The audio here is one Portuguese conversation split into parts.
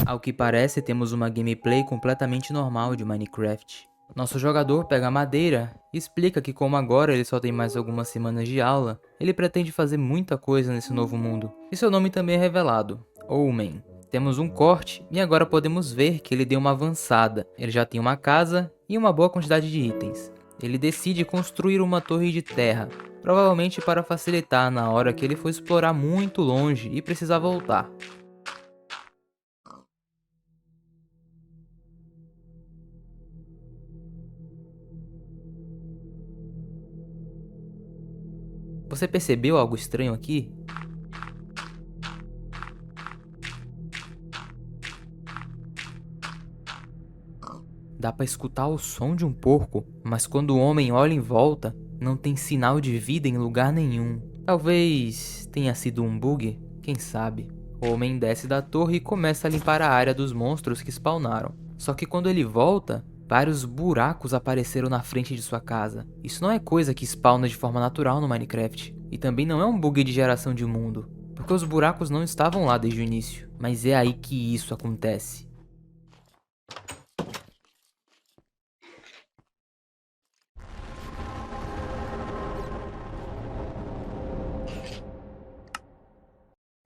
Ao que parece, temos uma gameplay completamente normal de Minecraft. Nosso jogador pega a madeira e explica que como agora ele só tem mais algumas semanas de aula, ele pretende fazer muita coisa nesse novo mundo. E seu nome também é revelado, Omen. Temos um corte e agora podemos ver que ele deu uma avançada. Ele já tem uma casa e uma boa quantidade de itens. Ele decide construir uma torre de terra, provavelmente para facilitar na hora que ele for explorar muito longe e precisar voltar. Você percebeu algo estranho aqui? Dá pra escutar o som de um porco, mas quando o homem olha em volta, não tem sinal de vida em lugar nenhum. Talvez tenha sido um bug, quem sabe? O homem desce da torre e começa a limpar a área dos monstros que spawnaram. Só que quando ele volta, vários buracos apareceram na frente de sua casa. Isso não é coisa que spawna de forma natural no Minecraft. E também não é um bug de geração de mundo, porque os buracos não estavam lá desde o início. Mas é aí que isso acontece.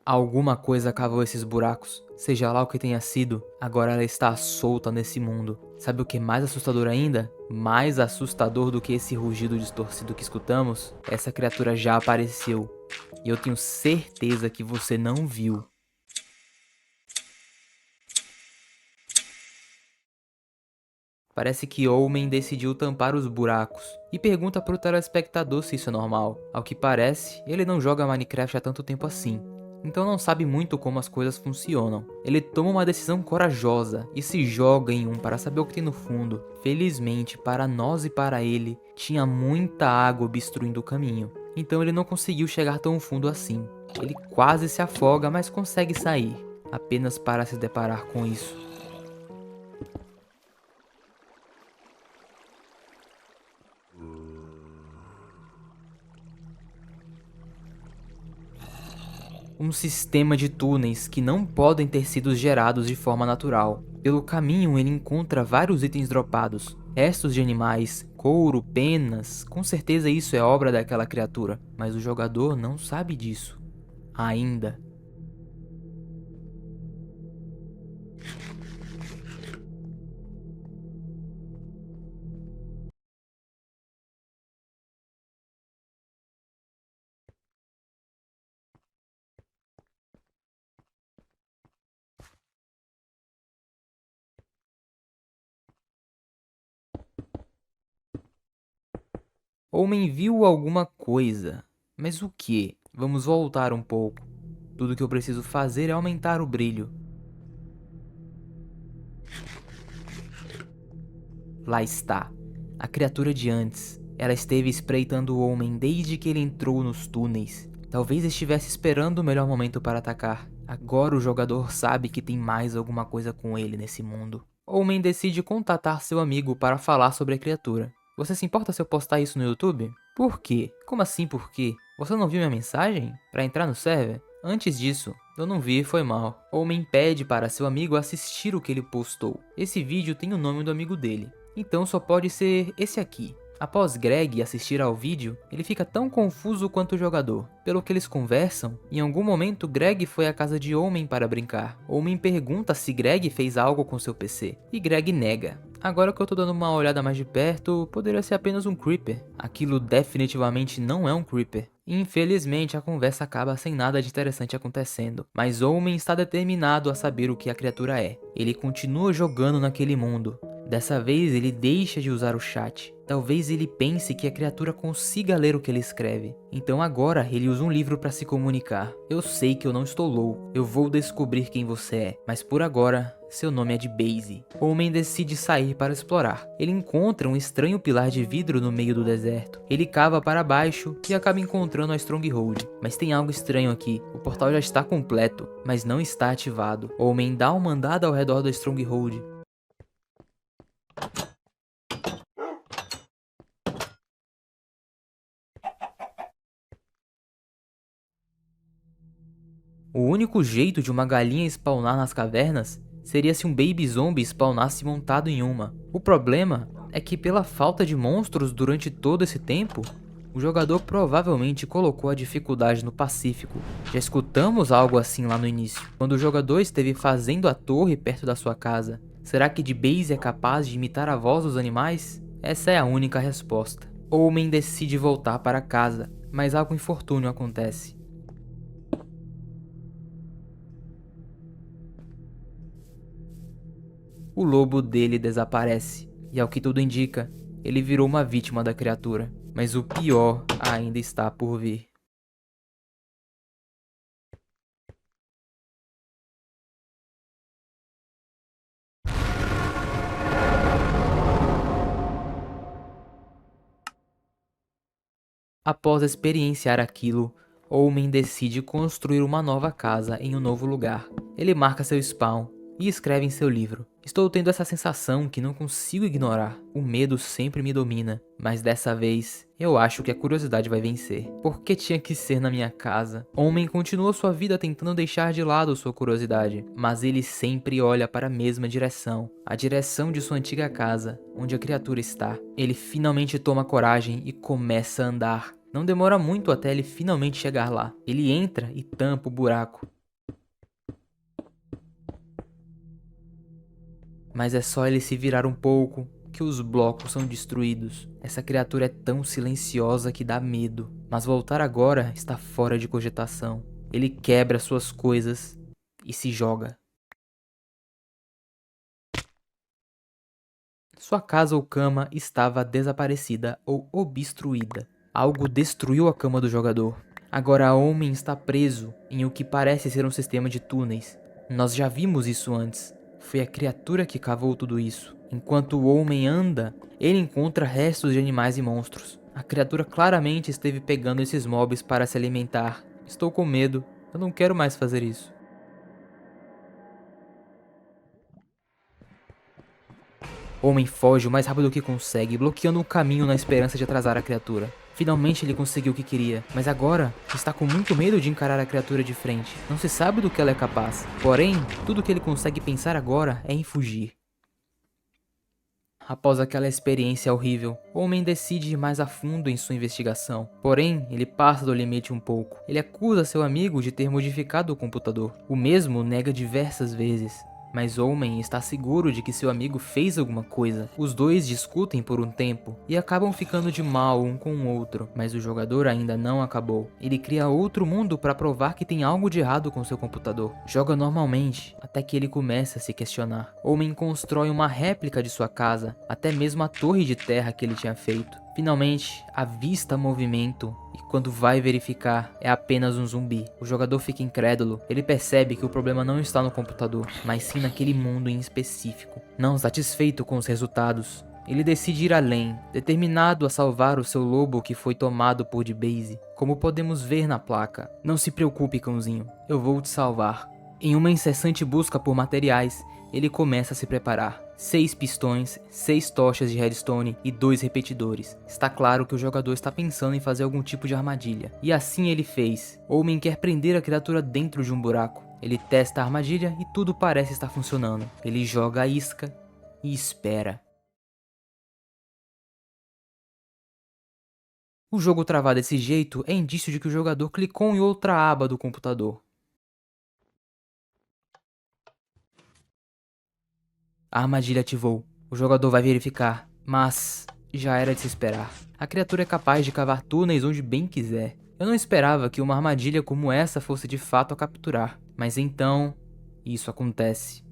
Alguma coisa cavou esses buracos, seja lá o que tenha sido, agora ela está solta nesse mundo. Sabe o que é mais assustador ainda? Mais assustador do que esse rugido distorcido que escutamos? Essa criatura já apareceu. E eu tenho certeza que você não viu. Parece que Omen decidiu tampar os buracos e pergunta para o telespectador se isso é normal. Ao que parece, ele não joga Minecraft há tanto tempo assim, então não sabe muito como as coisas funcionam. Ele toma uma decisão corajosa e se joga em um para saber o que tem no fundo. Felizmente, para nós e para ele, tinha muita água obstruindo o caminho, então ele não conseguiu chegar tão fundo assim. Ele quase se afoga, mas consegue sair, apenas para se deparar com isso. Um sistema de túneis que não podem ter sido gerados de forma natural. Pelo caminho ele encontra vários itens dropados, restos de animais, couro, penas, com certeza isso é obra daquela criatura, mas o jogador não sabe disso. Ainda. Homem viu alguma coisa, mas o que? Vamos voltar um pouco. Tudo que eu preciso fazer é aumentar o brilho. Lá está, a criatura de antes. Ela esteve espreitando o homem desde que ele entrou nos túneis. Talvez estivesse esperando o melhor momento para atacar. Agora o jogador sabe que tem mais alguma coisa com ele nesse mundo. Homem decide contatar seu amigo para falar sobre a criatura. Você se importa se eu postar isso no YouTube? Por quê? Como assim por quê? Você não viu minha mensagem? Para entrar no server? Antes disso, eu não vi, foi mal. Homem pede para seu amigo assistir o que ele postou. Esse vídeo tem o nome do amigo dele, então só pode ser esse aqui. Após Greg assistir ao vídeo, ele fica tão confuso quanto o jogador. Pelo que eles conversam, em algum momento Greg foi à casa de Omen para brincar. Omen pergunta se Greg fez algo com seu PC, e Greg nega. Agora que eu tô dando uma olhada mais de perto, poderia ser apenas um Creeper. Aquilo definitivamente não é um Creeper. Infelizmente a conversa acaba sem nada de interessante acontecendo, mas Omen está determinado a saber o que a criatura é. Ele continua jogando naquele mundo. Dessa vez ele deixa de usar o chat. Talvez ele pense que a criatura consiga ler o que ele escreve. Então agora ele usa um livro para se comunicar. Eu sei que eu não estou louco. Eu vou descobrir quem você é. Mas por agora, seu nome é de Base. O homem decide sair para explorar. Ele encontra um estranho pilar de vidro no meio do deserto. Ele cava para baixo e acaba encontrando a Stronghold. Mas tem algo estranho aqui. O portal já está completo, mas não está ativado. O homem dá uma andada ao redor da Stronghold. O único jeito de uma galinha spawnar nas cavernas seria se um Baby Zombie spawnasse montado em uma. O problema é que pela falta de monstros durante todo esse tempo, o jogador provavelmente colocou a dificuldade no Pacífico. Já escutamos algo assim lá no início, quando o jogador esteve fazendo a torre perto da sua casa. Será que D-Base é capaz de imitar a voz dos animais? Essa é a única resposta. Omen decide voltar para casa, mas algo infortúnio acontece. O lobo dele desaparece, e ao que tudo indica, ele virou uma vítima da criatura. Mas o pior ainda está por vir. Após experienciar aquilo, Omen decide construir uma nova casa em um novo lugar. Ele marca seu spawn e escreve em seu livro: "Estou tendo essa sensação que não consigo ignorar. O medo sempre me domina, mas dessa vez eu acho que a curiosidade vai vencer. Por que tinha que ser na minha casa?" Omen continua sua vida tentando deixar de lado sua curiosidade, mas ele sempre olha para a mesma direção, a direção de sua antiga casa, onde a criatura está. Ele finalmente toma coragem e começa a andar. Não demora muito até ele finalmente chegar lá. Ele entra e tampa o buraco. Mas é só ele se virar um pouco que os blocos são destruídos. Essa criatura é tão silenciosa que dá medo. Mas voltar agora está fora de cogitação. Ele quebra suas coisas e se joga. Sua casa ou cama estava desaparecida ou obstruída. Algo destruiu a cama do jogador. Agora Omen está preso em o que parece ser um sistema de túneis. Nós já vimos isso antes. Foi a criatura que cavou tudo isso. Enquanto o Omen anda, ele encontra restos de animais e monstros. A criatura claramente esteve pegando esses mobs para se alimentar. Estou com medo. Eu não quero mais fazer isso. Omen foge o mais rápido que consegue, bloqueando o caminho na esperança de atrasar a criatura. Finalmente ele conseguiu o que queria, mas agora está com muito medo de encarar a criatura de frente. Não se sabe do que ela é capaz. Porém, tudo que ele consegue pensar agora é em fugir. Após aquela experiência horrível, Omen decide ir mais a fundo em sua investigação. Porém, ele passa do limite um pouco. Ele acusa seu amigo de ter modificado o computador. O mesmo nega diversas vezes. Mas Omen está seguro de que seu amigo fez alguma coisa. Os dois discutem por um tempo e acabam ficando de mal um com o outro, mas o jogador ainda não acabou. Ele cria outro mundo para provar que tem algo de errado com seu computador. Joga normalmente, até que ele começa a se questionar. Omen constrói uma réplica de sua casa, até mesmo a torre de terra que ele tinha feito. Finalmente, avista movimento e quando vai verificar, é apenas um zumbi. O jogador fica incrédulo. Ele percebe que o problema não está no computador, mas sim naquele mundo em específico. Não satisfeito com os resultados, ele decide ir além, determinado a salvar o seu lobo que foi tomado por D-Base. Como podemos ver na placa: "Não se preocupe, cãozinho, eu vou te salvar." Em uma incessante busca por materiais, ele começa a se preparar. 6 pistões, 6 tochas de redstone e 2 repetidores. Está claro que o jogador está pensando em fazer algum tipo de armadilha. E assim ele fez. Omen quer prender a criatura dentro de um buraco. Ele testa a armadilha e tudo parece estar funcionando. Ele joga a isca e espera. O jogo travar desse jeito é indício de que o jogador clicou em outra aba do computador. A armadilha ativou. O jogador vai verificar, mas já era de se esperar. A criatura é capaz de cavar túneis onde bem quiser. Eu não esperava que uma armadilha como essa fosse de fato a capturar, mas então isso acontece.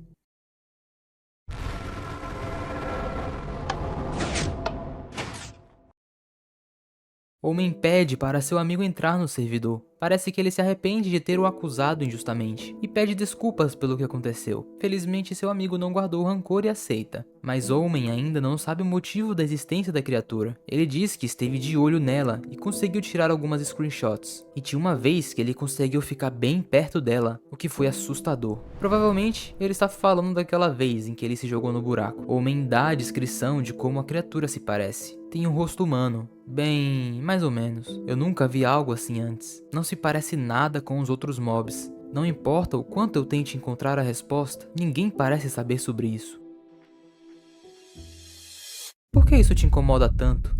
Omen pede para seu amigo entrar no servidor. Parece que ele se arrepende de ter o acusado injustamente e pede desculpas pelo que aconteceu. Felizmente seu amigo não guardou rancor e aceita, mas Omen ainda não sabe o motivo da existência da criatura. Ele diz que esteve de olho nela e conseguiu tirar algumas screenshots. E tinha uma vez que ele conseguiu ficar bem perto dela, o que foi assustador. Provavelmente ele está falando daquela vez em que ele se jogou no buraco. Omen dá a descrição de como a criatura se parece. Tem um rosto humano, bem, mais ou menos. Eu nunca vi algo assim antes. Não se parece nada com os outros mobs. Não importa o quanto eu tente encontrar a resposta, ninguém parece saber sobre isso. Por que isso te incomoda tanto?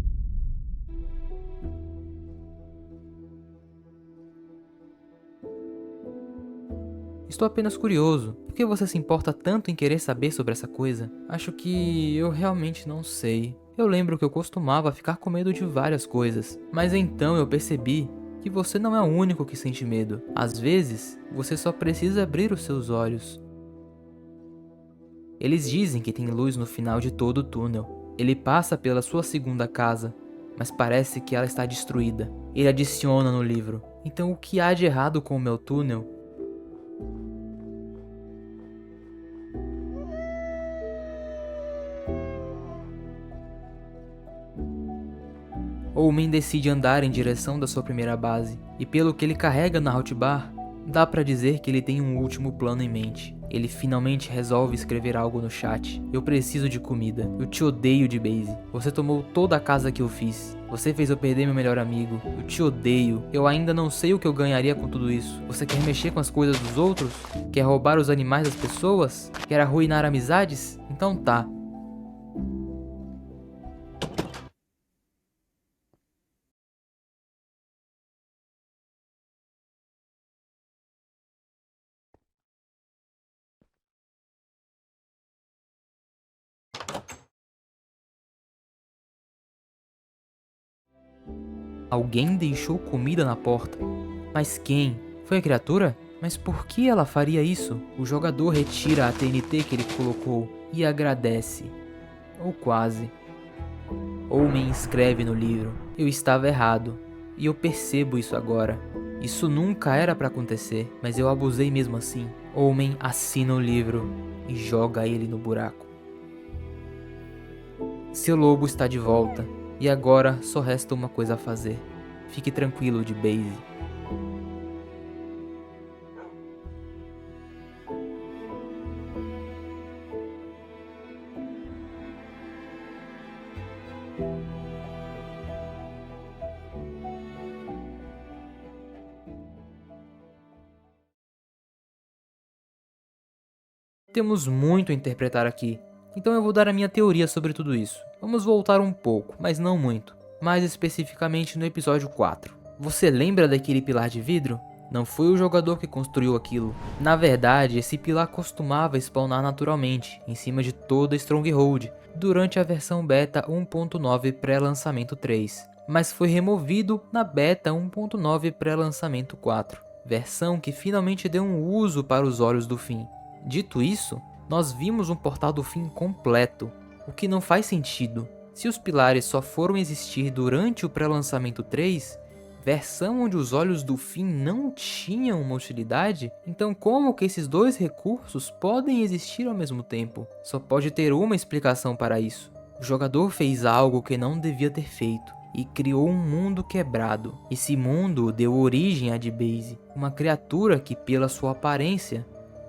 Estou apenas curioso. Por que você se importa tanto em querer saber sobre essa coisa? Acho que eu realmente não sei. Eu lembro que eu costumava ficar com medo de várias coisas, mas então eu percebi que você não é o único que sente medo. Às vezes, você só precisa abrir os seus olhos. Eles dizem que tem luz no final de todo o túnel. Ele passa pela sua segunda casa, mas parece que ela está destruída. Ele adiciona no livro. Então o que há de errado com o meu túnel? Omen decide andar em direção da sua primeira base, e pelo que ele carrega na hotbar, dá pra dizer que ele tem um último plano em mente. Ele finalmente resolve escrever algo no chat. Eu preciso de comida. Eu te odeio, de Base. Você tomou toda a casa que eu fiz. Você fez eu perder meu melhor amigo. Eu te odeio. Eu ainda não sei o que eu ganharia com tudo isso. Você quer mexer com as coisas dos outros? Quer roubar os animais das pessoas? Quer arruinar amizades? Então tá. Alguém deixou comida na porta. Mas quem? Foi a criatura? Mas por que ela faria isso? O jogador retira a TNT que ele colocou e agradece. Ou quase. Omen escreve no livro: eu estava errado. E eu percebo isso agora. Isso nunca era pra acontecer, mas eu abusei mesmo assim. Omen assina o livro e joga ele no buraco. Seu lobo está de volta. E agora só resta uma coisa a fazer. Fique tranquilo, de Base. Temos muito a interpretar aqui, então eu vou dar a minha teoria sobre tudo isso. Vamos voltar um pouco, mas não muito. Mais especificamente no episódio 4. Você lembra daquele pilar de vidro? Não foi o jogador que construiu aquilo. Na verdade, esse pilar costumava spawnar naturalmente, em cima de toda a Stronghold, durante a versão beta 1.9 pré-lançamento 3. Mas foi removido na beta 1.9 pré-lançamento 4. Versão que finalmente deu um uso para os olhos do fim. Dito isso, nós vimos um portal do fim completo, o que não faz sentido. Se os pilares só foram existir durante o pré-lançamento 3, versão onde os olhos do fim não tinham uma utilidade, então como que esses dois recursos podem existir ao mesmo tempo? Só pode ter uma explicação para isso. O jogador fez algo que não devia ter feito e criou um mundo quebrado. Esse mundo deu origem a D-Base, uma criatura que, pela sua aparência,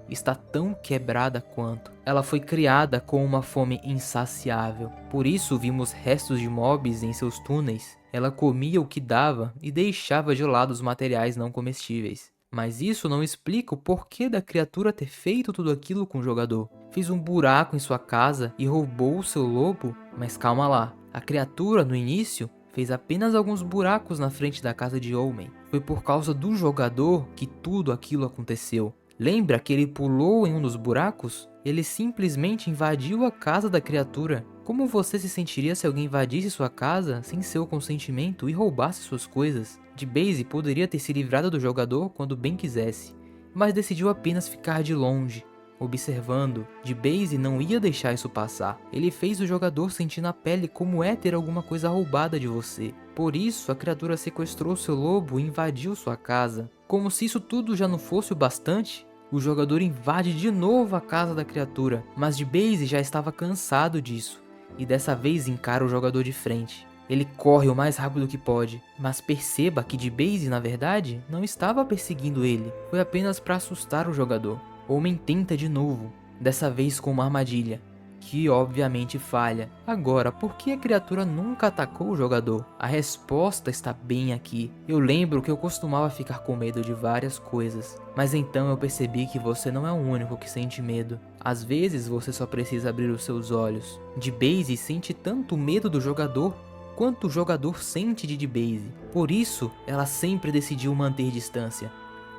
está tão quebrada quanto. Ela foi criada com uma fome insaciável. Por isso vimos restos de mobs em seus túneis. Ela comia o que dava e deixava de lado os materiais não comestíveis. Mas isso não explica o porquê da criatura ter feito tudo aquilo com o jogador. Fez um buraco em sua casa e roubou o seu lobo? Mas calma lá, a criatura no início fez apenas alguns buracos na frente da casa de Omen. Foi por causa do jogador que tudo aquilo aconteceu. Lembra que ele pulou em um dos buracos? Ele simplesmente invadiu a casa da criatura. Como você se sentiria se alguém invadisse sua casa sem seu consentimento e roubasse suas coisas? D-Base poderia ter se livrado do jogador quando bem quisesse, mas decidiu apenas ficar de longe, observando. D-Base não ia deixar isso passar. Ele fez o jogador sentir na pele como é ter alguma coisa roubada de você. Por isso, a criatura sequestrou seu lobo e invadiu sua casa. Como se isso tudo já não fosse o bastante, o jogador invade de novo a casa da criatura, mas D-Base já estava cansado disso, e dessa vez encara o jogador de frente. Ele corre o mais rápido que pode, mas perceba que D-Base, na verdade, não estava perseguindo ele, foi apenas para assustar o jogador. Omen tenta de novo, dessa vez com uma armadilha. que obviamente falha. Agora, por que a criatura nunca atacou o jogador? A resposta está bem aqui. Eu lembro que eu costumava ficar com medo de várias coisas, mas então eu percebi que você não é o único que sente medo. Às vezes você só precisa abrir os seus olhos. D-Base sente tanto medo do jogador quanto o jogador sente de D-Base. Por isso, ela sempre decidiu manter distância.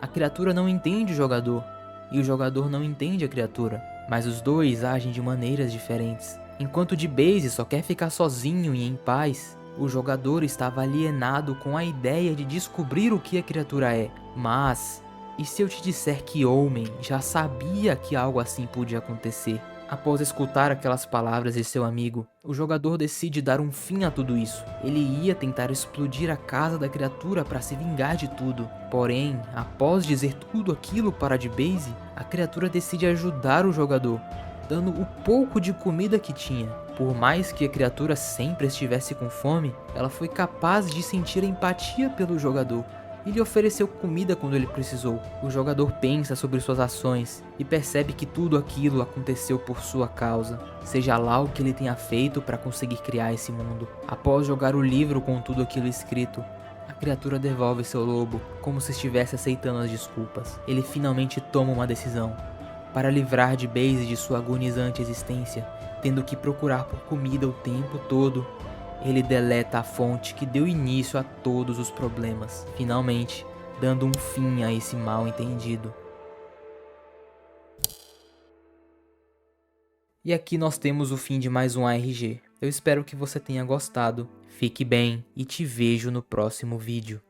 A criatura não entende o jogador, e o jogador não entende a criatura, mas os dois agem de maneiras diferentes. Enquanto D-Base só quer ficar sozinho e em paz, o jogador estava alienado com a ideia de descobrir o que a criatura é. Mas, e se eu te disser que Omen já sabia que algo assim podia acontecer? Após escutar aquelas palavras de seu amigo, o jogador decide dar um fim a tudo isso. Ele ia tentar explodir a casa da criatura para se vingar de tudo. Porém, após dizer tudo aquilo para D-Base, a criatura decide ajudar o jogador, dando o pouco de comida que tinha. Por mais que a criatura sempre estivesse com fome, ela foi capaz de sentir empatia pelo jogador e lhe ofereceu comida quando ele precisou. O jogador pensa sobre suas ações e percebe que tudo aquilo aconteceu por sua causa, seja lá o que ele tenha feito para conseguir criar esse mundo. Após jogar o livro com tudo aquilo escrito, a criatura devolve seu lobo, como se estivesse aceitando as desculpas. Ele finalmente toma uma decisão. Para livrar D-Base de sua agonizante existência, tendo que procurar por comida o tempo todo, ele deleta a fonte que deu início a todos os problemas, finalmente dando um fim a esse mal entendido. E aqui nós temos o fim de mais um ARG. Eu espero que você tenha gostado, fique bem e te vejo no próximo vídeo.